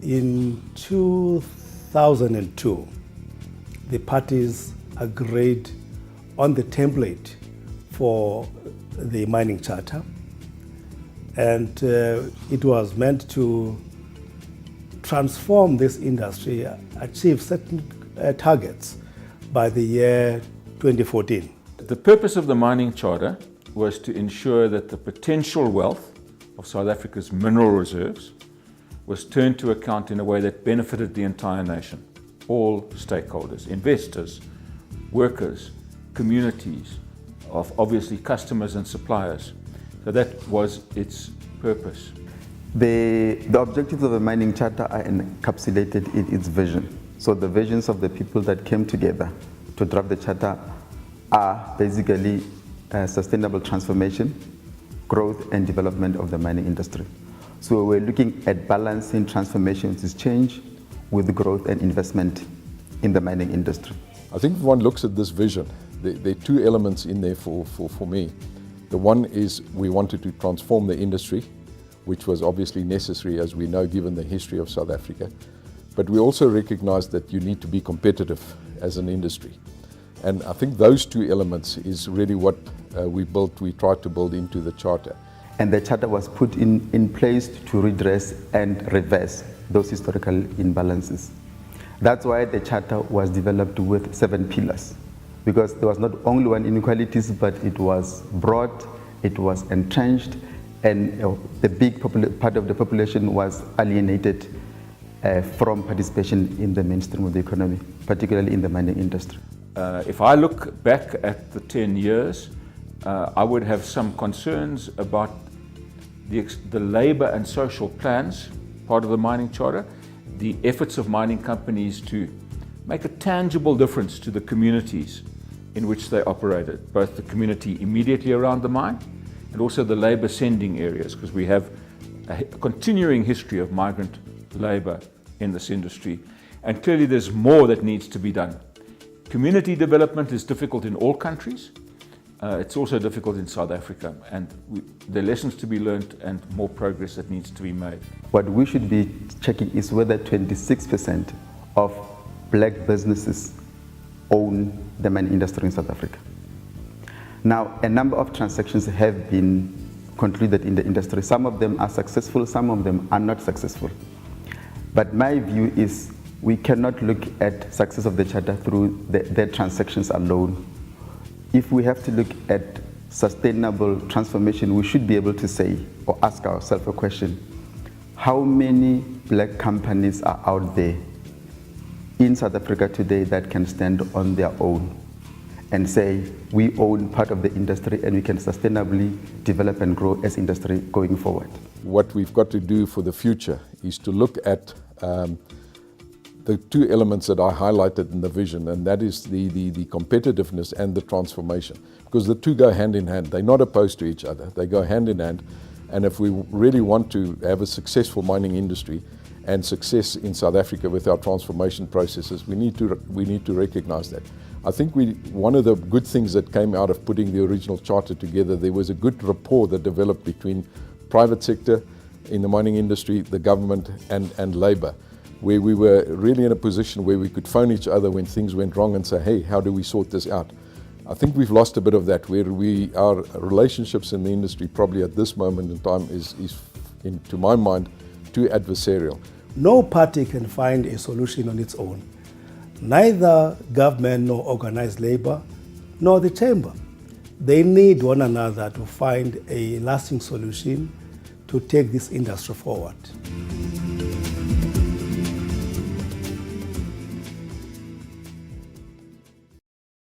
In 2002, the parties agreed on the template for the mining charter, and it was meant to transform this industry, achieve certain targets by the year 2014. The purpose of the mining charter was to ensure that the potential wealth of South Africa's mineral reserves was turned to account in a way that benefited the entire nation, all stakeholders, investors, workers, communities, of obviously customers and suppliers. So that was its purpose. The objectives of the mining charter are encapsulated in its vision. So the visions of the people that came together to draft the charter are basically sustainable transformation, growth and development of the mining industry. So we're looking at balancing transformation, which is change, with growth and investment in the mining industry. I think if one looks at this vision, there are two elements in there for me. The one is we wanted to transform the industry, which was obviously necessary, as we know, given the history of South Africa. But we also recognize that you need to be competitive as an industry. And I think those two elements is really what we tried to build into the charter. And the charter was put in place to redress and reverse those historical imbalances. That's why the charter was developed with 7 pillars, because there was not only one inequalities, but it was broad, it was entrenched, and the big part of the population was alienated from participation in the mainstream of the economy, particularly in the mining industry. If I look back at the 10 years, I would have some concerns about the labor and social plans, part of the mining charter, the efforts of mining companies to make a tangible difference to the communities in which they operated, both the community immediately around the mine and also the labor sending areas, because we have a continuing history of migrant labor in this industry. And clearly there's more that needs to be done. Community development is difficult in all countries. It's also difficult in South Africa, and there are lessons to be learned and more progress that needs to be made. What we should be checking is whether 26% of black businesses own the mining industry in South Africa. Now, a number of transactions have been concluded in the industry. Some of them are successful, some of them are not successful. But my view is we cannot look at success of the charter through the transactions alone. If we have to look at sustainable transformation, we should be able to say or ask ourselves a question: how many black companies are out there in South Africa today that can stand on their own and say, we own part of the industry and we can sustainably develop and grow as industry going forward? What we've got to do for the future is to look at the two elements that I highlighted in the vision, and that is the competitiveness and the transformation, because the two go hand in hand. They're not opposed to each other, they go hand in hand. And if we really want to have a successful mining industry and success in South Africa with our transformation processes, we need to recognize that. I think one of the good things that came out of putting the original charter together, there was a good rapport that developed between private sector in the mining industry, the government and labor, where we were really in a position where we could phone each other when things went wrong and say, hey, how do we sort this out? I think we've lost a bit of that, where our relationships in the industry probably at this moment in time is to my mind, too adversarial. No party can find a solution on its own. Neither government nor organized labor nor the chamber. They need one another to find a lasting solution to take this industry forward.